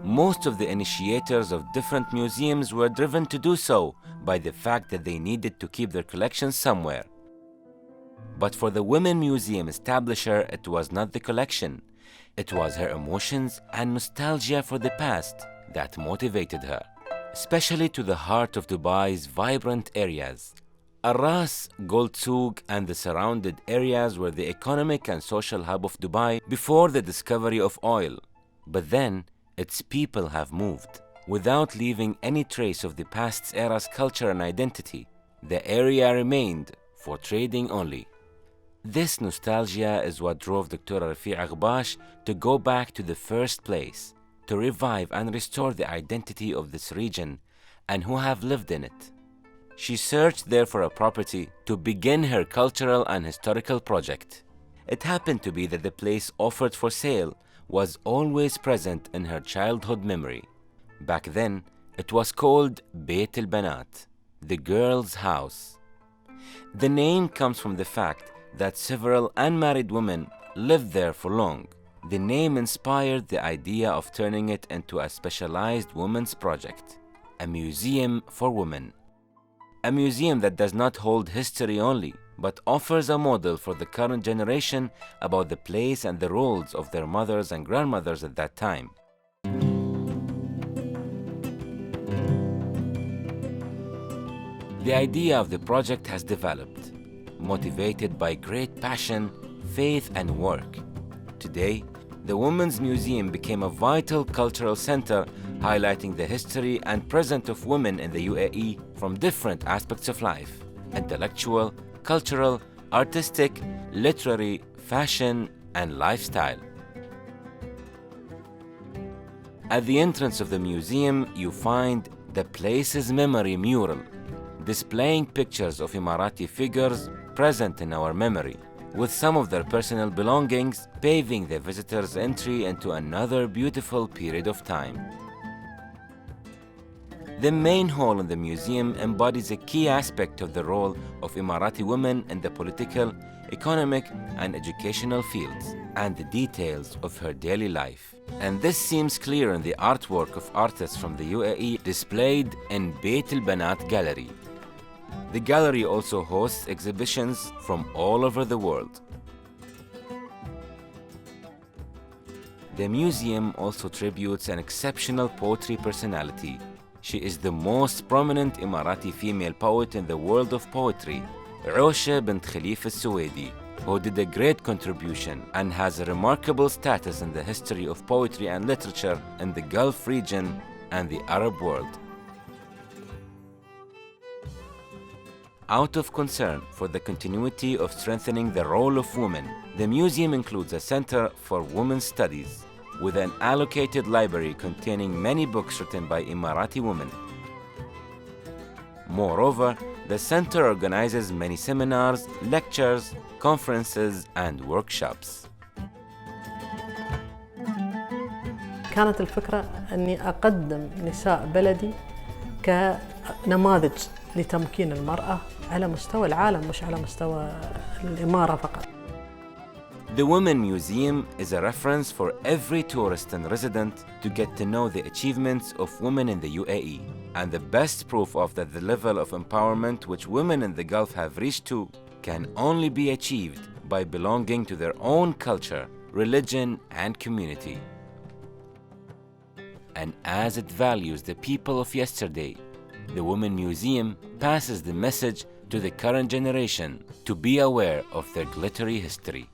Most of the initiators of different museums were driven to do so by the fact that they needed to keep their collections somewhere. But for the Women Museum establisher, it was not the collection. It was her emotions and nostalgia for the past that motivated her, especially to the heart of Dubai's vibrant areas. Al-Ras, Gold Souk, and the surrounded areas were the economic and social hub of Dubai before the discovery of oil. But then, its people have moved. Without leaving any trace of the past era's culture and identity, the area remained for trading only. This nostalgia is what drove Dr. Rafi' Aghbash to go back to the first place, to revive and restore the identity of this region and who have lived in it. She searched there for a property to begin her cultural and historical project. It happened to be that the place offered for sale was always present in her childhood memory. Back then, it was called Beit al-Banat, the girls' house. The name comes from the fact that several unmarried women lived there for long. The name inspired the idea of turning it into a specialized women's project, a museum for women. A museum that does not hold history only, but offers a model for the current generation about the place and the roles of their mothers and grandmothers at that time. The idea of the project has developed, motivated by great passion, faith, and work. Today, the Women's Museum became a vital cultural center highlighting the history and present of women in the UAE from different aspects of life: intellectual, cultural, artistic, literary, fashion, and lifestyle. At the entrance of the museum, you find the Place's Memory mural, displaying pictures of Emirati figures present in our memory, with some of their personal belongings paving the visitor's entry into another beautiful period of time. The main hall in the museum embodies a key aspect of the role of Emirati women in the political, economic, and educational fields, and the details of her daily life. And this seems clear in the artwork of artists from the UAE displayed in Beit al-Banat Gallery. The gallery also hosts exhibitions from all over the world. The museum also tributes an exceptional poetry personality. She is the most prominent Emirati female poet in the world of poetry, Aisha bint Khalifa al-Suwaidi, who did a great contribution and has a remarkable status in the history of poetry and literature in the Gulf region and the Arab world. Out of concern for the continuity of strengthening the role of women, the museum includes a center for women's studies, with an allocated library containing many books written by Emirati women. Moreover, the center organizes many seminars, lectures, conferences, and workshops. كانت الفكرة أني أقدم نساء بلدي كنماذج لتمكين المرأة على مستوى العالم مش على مستوى الإمارة فقط. The Women Museum is a reference for every tourist and resident to get to know the achievements of women in the UAE, and the best proof of that the level of empowerment which women in the Gulf have reached to can only be achieved by belonging to their own culture, religion, and community. And as it values the people of yesterday, the Women Museum passes the message to the current generation to be aware of their glittery history.